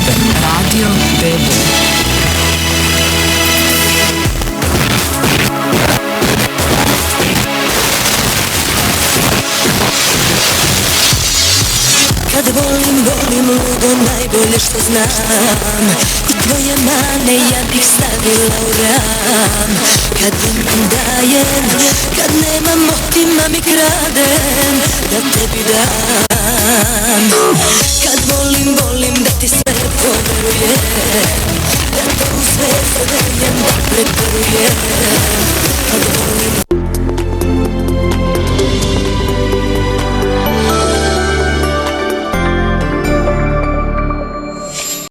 tebe. Radio Bebo. Kad volim, volim ludo, najbolje što znam. I tvoje mane ja bih stavila u ram. Kad im dajem, kad nemam otima mi kradem, da tebi dam. Kad volim, volim da ti sve poverujem, da to u sve zadejem, da preterujem. Kad volim,